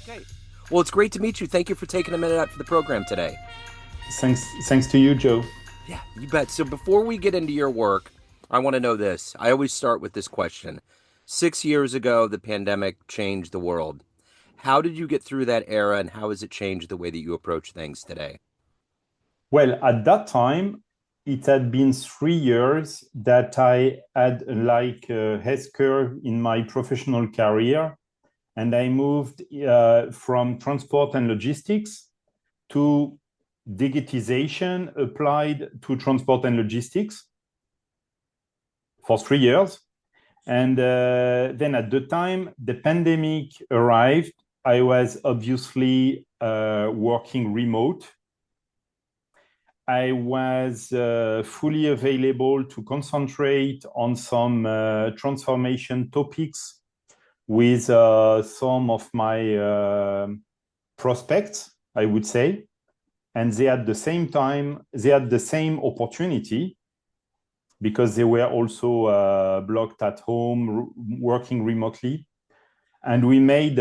Okay. Well, it's great to meet you. Thank you for taking a minute out for the program today. Thanks to you, Joe. Yeah, you bet. So before we get into your work, I want to know this. I always start with this question. 6 years ago, the pandemic changed the world. How did you get through that era, and how has it changed the way that you approach things today? Well, at that time, it had been 3 years that I had like a S-curve in my professional career, and I moved from transport and logistics to digitization applied to transport and logistics for 3 years. And then at the time the pandemic arrived, I was obviously working remote. I was fully available to concentrate on some transformation topics with some of my prospects, I would say. And they at the same time, they had the same opportunity because they were also blocked at home, working remotely. And we made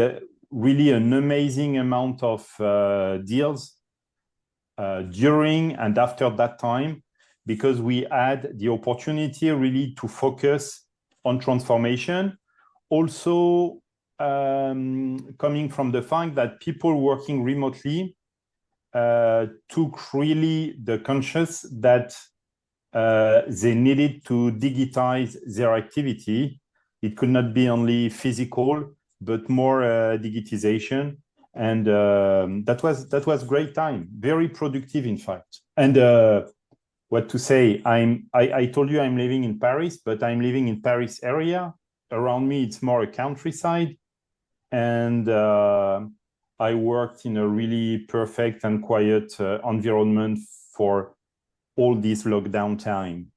really an amazing amount of deals during and after that time, because we had the opportunity really to focus on transformation. Also, coming from the fact that people working remotely took really the conscious that they needed to digitize their activity. It could not be only physical, but more digitization. And that was great time, very productive, in fact. And what to say? I told you I'm living in Paris, but I'm living in Paris area. Around me, it's more a countryside, and I worked in a really perfect and quiet environment for all this lockdown time.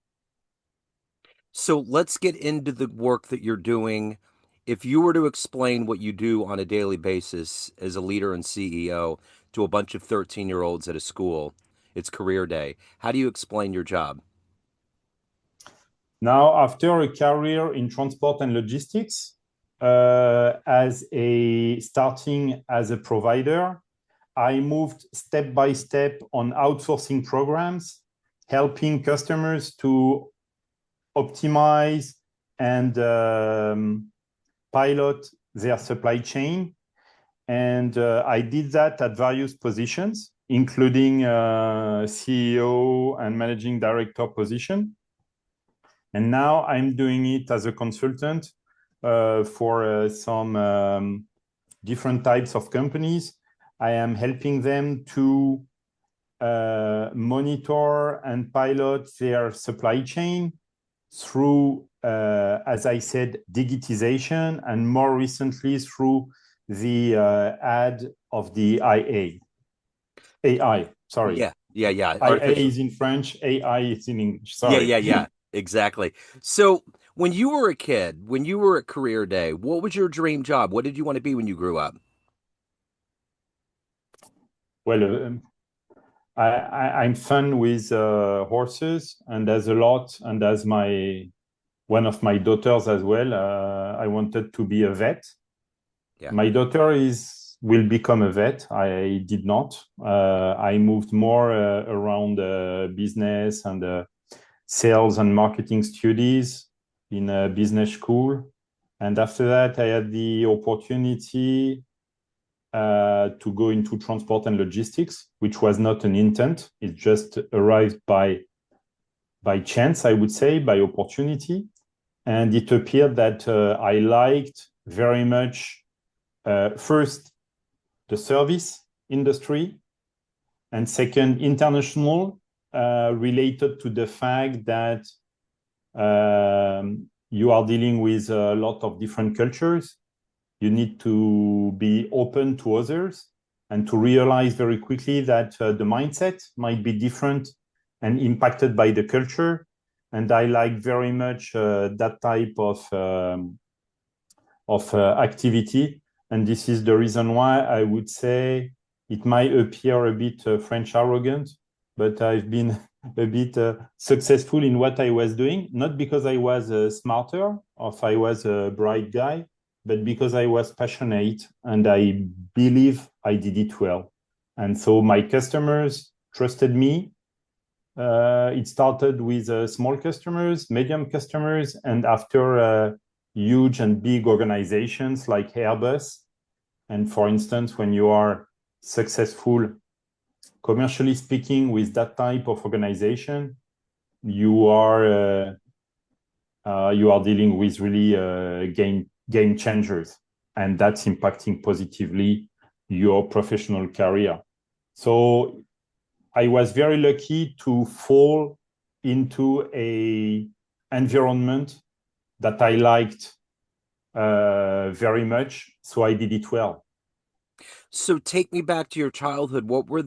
So let's get into the work that you're doing. If you were to explain what you do on a daily basis as a leader and CEO to a bunch of 13-year-olds at a school, it's career day. How do you explain your job? Now, after a career in transport and logistics, as a starting as a provider, I moved step by step on outsourcing programs, helping customers to optimize and pilot their supply chain. And I did that at various positions, including CEO and managing director position. And now I'm doing it as a consultant for some different types of companies. I am helping them to monitor and pilot their supply chain through, as I said, digitization, and more recently through the ad of the AI. Sorry, Yeah. IA Artificial. is in French, AI is in English. Yeah, Sorry. yeah, yeah. Exactly. So, when you were a kid, when you were at career day, what was your dream job? What did you want to be when you grew up? Well, I'm fun with horses, and as a lot, and as my one of my daughters as well. I wanted to be a vet. Yeah. My daughter is will become a vet. I did not. I moved more around business and sales and marketing studies in a business school. And after that, I had the opportunity to go into transport and logistics, which was not an intent. It just arrived by chance, I would say, by opportunity. And it appeared that I liked very much first the service industry, and second international, related to the fact that you are dealing with a lot of different cultures. You need to be open to others and to realize very quickly that the mindset might be different and impacted by the culture. And I like very much that type of activity. And this is the reason why I would say it might appear a bit French arrogant, but I've been a bit successful in what I was doing, not because I was smarter or if I was a bright guy, but because I was passionate and I believe I did it well. And so my customers trusted me. It started with small customers, medium customers, and after huge and big organizations like Airbus. And for instance, when you are successful, commercially speaking, with that type of organization, you are dealing with really game changers, and that's impacting positively your professional career. So I was very lucky to fall into a environment that I liked very much, so I did it well. So take me back to your childhood. What were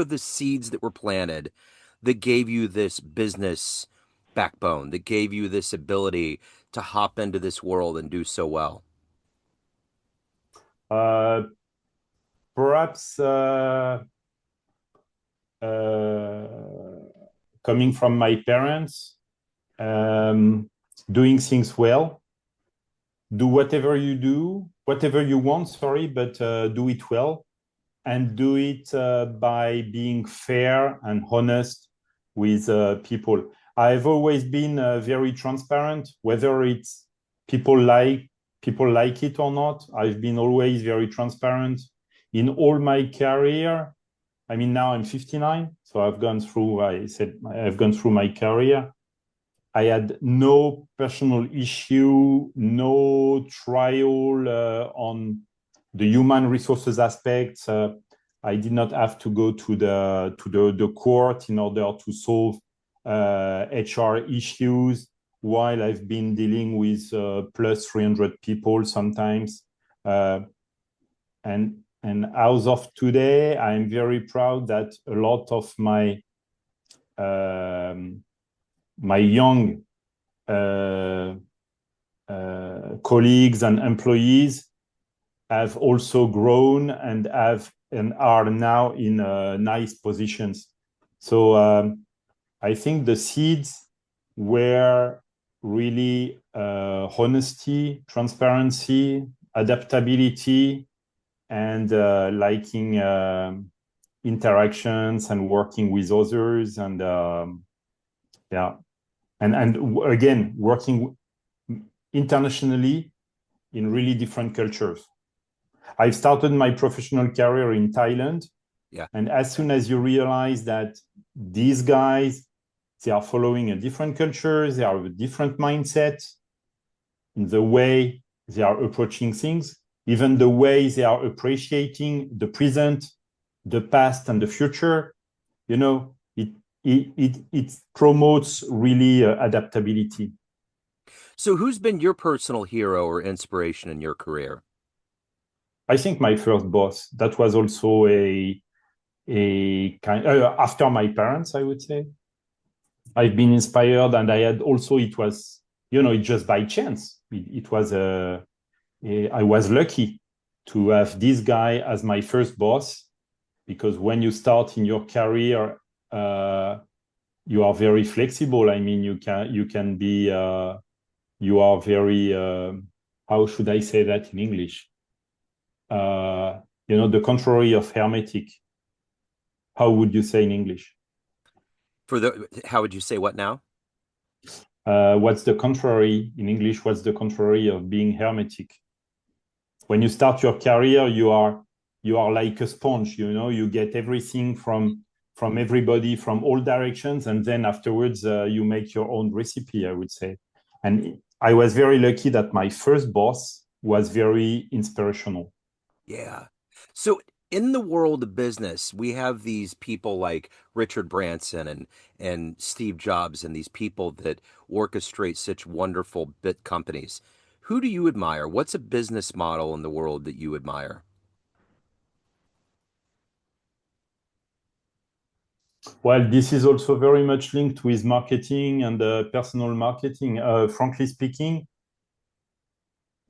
the seeds that were planted that gave you this business backbone, that gave you this ability to hop into this world and do so well? Uh, Perhaps uh, coming from my parents, um, doing things well, do whatever you want, sorry, but do it well, and do it by being fair and honest with people. I've always been very transparent, whether it's people like people like it or not. I've been always very transparent in all my career. I mean, now I'm 59, so I've gone through my career. I had no personal issue, no trial on the human resources aspects. I did not have to go to the court in order to solve HR issues while I've been dealing with plus 300 people sometimes. Uh, and as of today, I'm very proud that a lot of um, my young uh, colleagues and employees have also grown and are now in nice positions. So I think the seeds were really honesty, transparency, adaptability, and liking interactions and working with others, and yeah, and again working internationally in really different cultures. I've started my professional career in Thailand, Yeah. and as soon as you realize that these guys, they are following a different culture, they are a different mindset in the way they are approaching things, even the way they are appreciating the present, the past, and the future, you know, it promotes really adaptability. So who's been your personal hero or inspiration in your career? I think my first boss, that was also a kind after my parents, I would say. I've been inspired, and I had also, it was, it just by chance. It was I was lucky to have this guy as my first boss, because when you start in your career, uh, you are very flexible. I mean, you can be you are very how should I say that in English? The contrary of hermetic. How would you say in English? For the How would you say what now? What's the contrary in English? What's the contrary of being hermetic? When you start your career, you are like a sponge. You get everything from everybody, from all directions, and then afterwards you make your own recipe, I would say. And I was very lucky that my first boss was very inspirational. Yeah. So in the world of business, we have these people like Richard Branson and Steve Jobs and these people that orchestrate such wonderful bit companies. Who do you admire? What's a business model in the world that you admire? Well, this is also very much linked with marketing and personal marketing. Frankly speaking,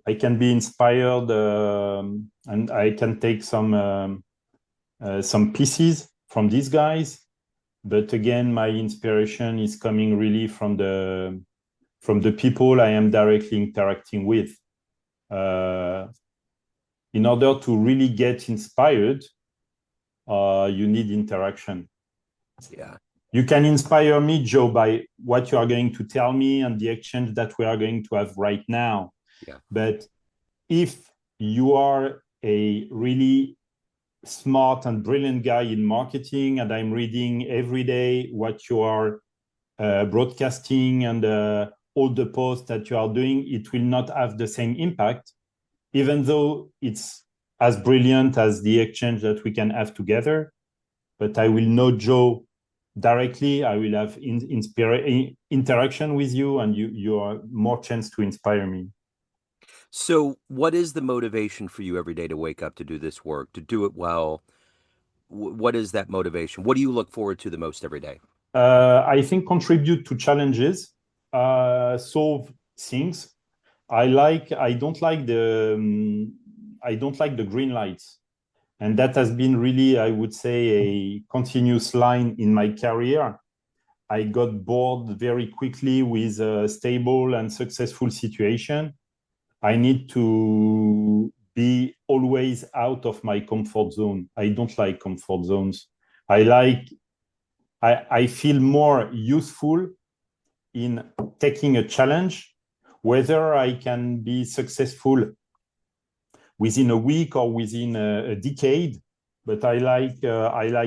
I can be inspired, and I can take some pieces from these guys. But again, my inspiration is coming really from the people I am directly interacting with. Uh, in order to really get inspired, you need interaction. Yeah. You can inspire me, Joe, by what you are going to tell me and the exchange that we are going to have right now. Yeah. But if you are a really smart and brilliant guy in marketing, and I'm reading every day what you are broadcasting and all the posts that you are doing, it will not have the same impact, even though it's as brilliant as the exchange that we can have together. But I will know Joe directly. I will have interaction with you, and you are more chance to inspire me. So, what is the motivation for you every day to wake up to do this work, to do it well? What is that motivation? What do you look forward to the most every day? I think contribute to challenges, solve things. I don't like I don't like the green lights, and that has been really, I would say, a continuous line in my career. I got bored very quickly with a stable and successful situation. I need to be always out of my comfort zone. I don't like comfort zones. I like I feel more useful in taking a challenge, whether I can be successful within a week or within a decade. But I like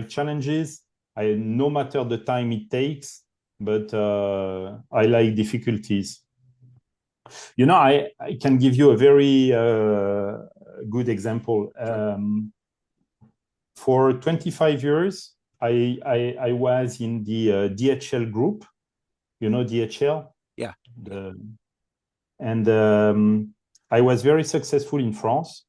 challenges. No matter the time it takes, but I like difficulties. You know, I can give you a very good example. Sure. For 25 years, I was in the DHL group. You know DHL, Yeah. Yeah. the, and I was very successful in France.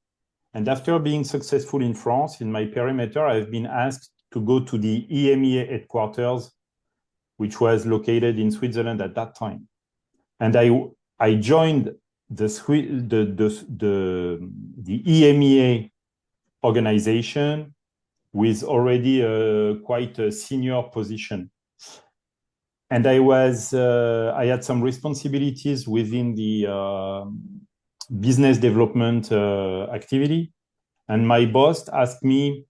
And after being successful in France, in my perimeter, I've been asked to go to the EMEA headquarters, which was located in Switzerland at that time. And I joined the EMEA organization with already quite a senior position. And I had some responsibilities within the business development activity. And my boss asked me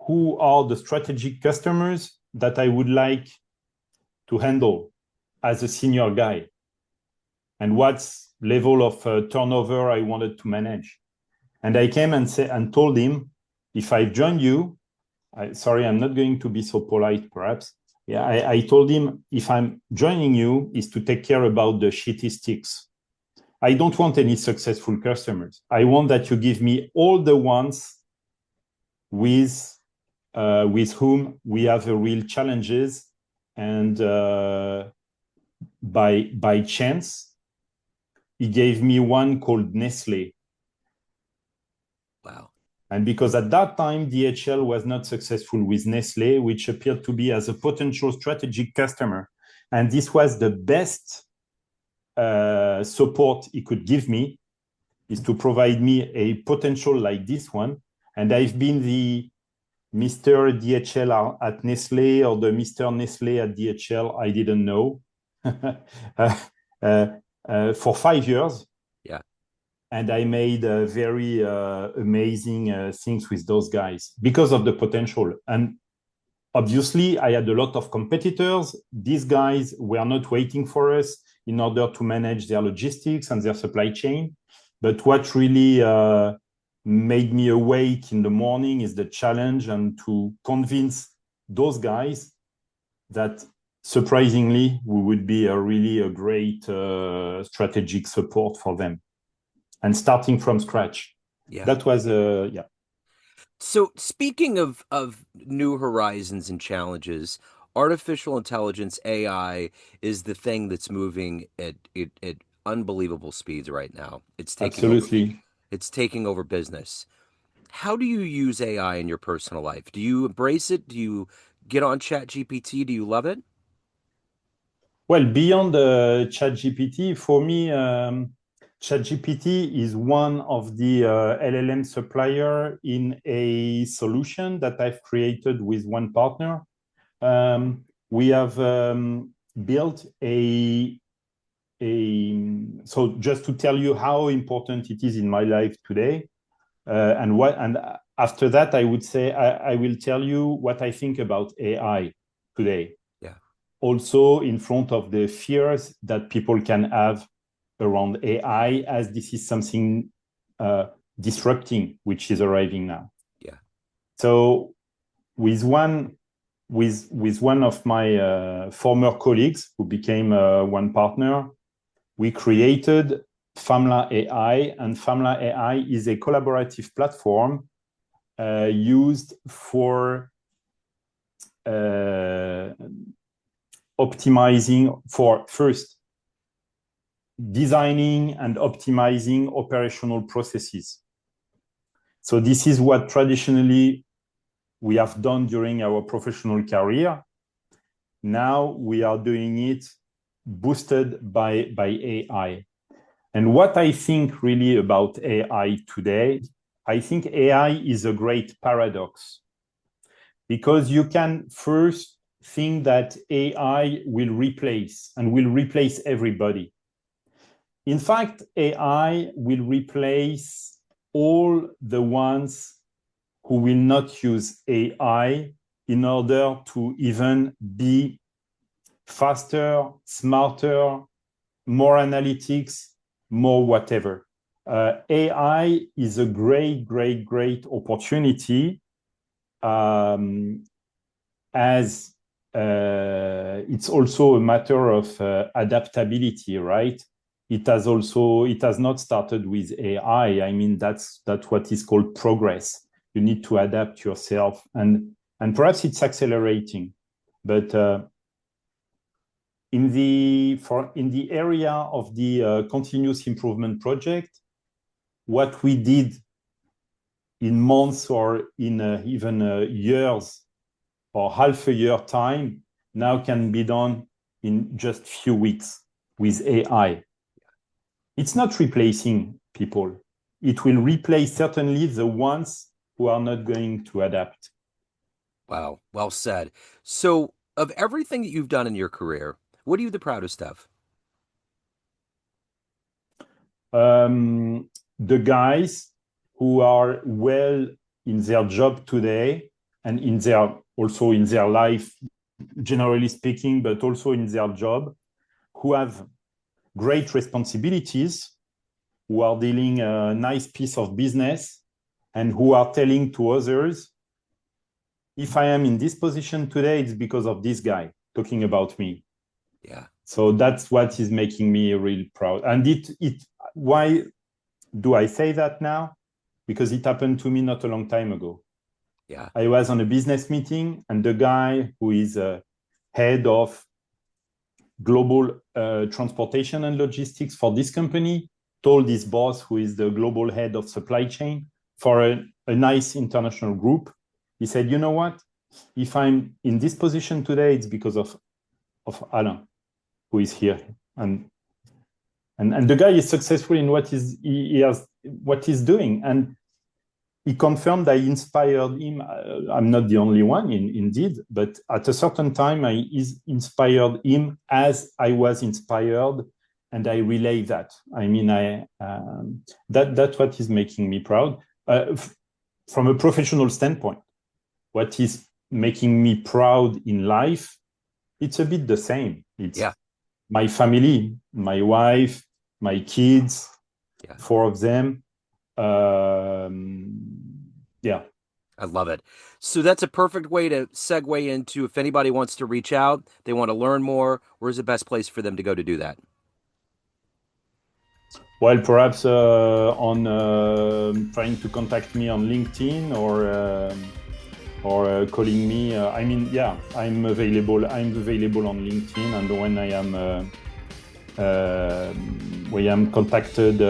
who are the strategic customers that I would like to handle as a senior guy, and what level of turnover I wanted to manage. And I came and told him, if I join you, sorry, I'm not going to be so polite, perhaps. Yeah, I told him, if I'm joining you, is to take care about the shitty sticks. I don't want any successful customers. I want that you give me all the ones with whom we have a real challenges, and by chance, he gave me one called Nestle. Wow. And because at that time, DHL was not successful with Nestle, which appeared to be as a potential strategic customer. And this was the best support he could give me, is to provide me a potential like this one. And I've been the Mr. DHL at Nestle or the Mr. Nestle at DHL, I didn't know, for 5 years. Yeah. And I made very amazing things with those guys because of the potential. And obviously, I had a lot of competitors. These guys were not waiting for us in order to manage their logistics and their supply chain. But what really made me awake in the morning is the challenge, and to convince those guys that surprisingly we would be really a great strategic support for them, and starting from scratch. Yeah. That was yeah. So, speaking of new horizons and challenges, artificial intelligence (AI) is the thing that's moving at unbelievable speeds right now. It's taking over. Absolutely. It's taking over business. How do you use AI in your personal life? Do you embrace it? Do you get on Chat GPT? Do you love it? Well, beyond ChatGPT, for me, ChatGPT is one of the LLM supplier in a solution that I've created with one partner. We have built a so just to tell you how important it is in my life today, and after that, I would say I will tell you what I think about AI today. Yeah. Also, in front of the fears that people can have around AI, as this is something disrupting, which is arriving now. Yeah. So, with one of my former colleagues who became one partner, we created Famla AI, and Famla AI is a collaborative platform used for optimizing, for first designing and optimizing operational processes. So this is what traditionally we have done during our professional career. Now we are doing it boosted by AI. And what I think really about AI today, I think AI is a great paradox, because you can first think that AI will replace everybody. In fact, AI will replace all the ones who will not use AI in order to even be faster, smarter, more analytics, more whatever. AI is a great opportunity, as it's also a matter of adaptability, right? It has not started with AI. I mean, that's what is called progress. You need to adapt yourself, and perhaps it's accelerating, but in the area of the continuous improvement project, what we did in months or in even years or half a year time now can be done in just few weeks with AI. It's not replacing people. It will replace certainly the ones who are not going to adapt. Wow. Well said. So, of everything that you've done in your career, what are you the proudest of? The guys who are well in their job today, and also in their life, generally speaking, but also in their job, who have great responsibilities, who are dealing a nice piece of business, and who are telling to others, if I am in this position today, it's because of this guy talking about me. Yeah. So that's what is making me really proud. And why do I say that now? Because it happened to me not a long time ago. Yeah. I was on a business meeting, and the guy who is head of global transportation and logistics for this company told his boss, who is the global head of supply chain for a nice international group, he said, you know what? If I'm in this position today, it's because of Alain, who is here. And the guy is successful in what he's doing. And he confirmed I inspired him. I'm not the only one, indeed, but at a certain time, I inspired him as I was inspired, and I relay that. I mean, that's what is making me proud. From a professional standpoint, what is making me proud in life, it's a bit the same. It's my family, my wife, my kids, 4 of them. Yeah. I love it. So that's a perfect way to segue into, if anybody wants to reach out, they want to learn more, where's the best place for them to go to do that? Well, perhaps on trying to contact me on LinkedIn, or calling me. I mean, yeah, I'm available. I'm available on LinkedIn, and when I'm contacted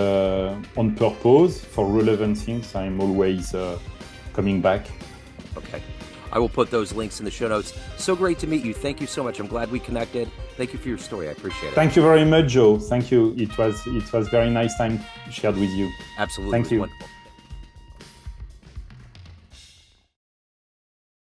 on purpose for relevant things, I'm always coming back. Okay. I will put those links in the show notes. So great to meet you. Thank you so much. I'm glad we connected. Thank you for your story. I appreciate it. Thank you very much, Joe. Thank you. It was very nice time shared with you. Absolutely. Thank you. Wonderful.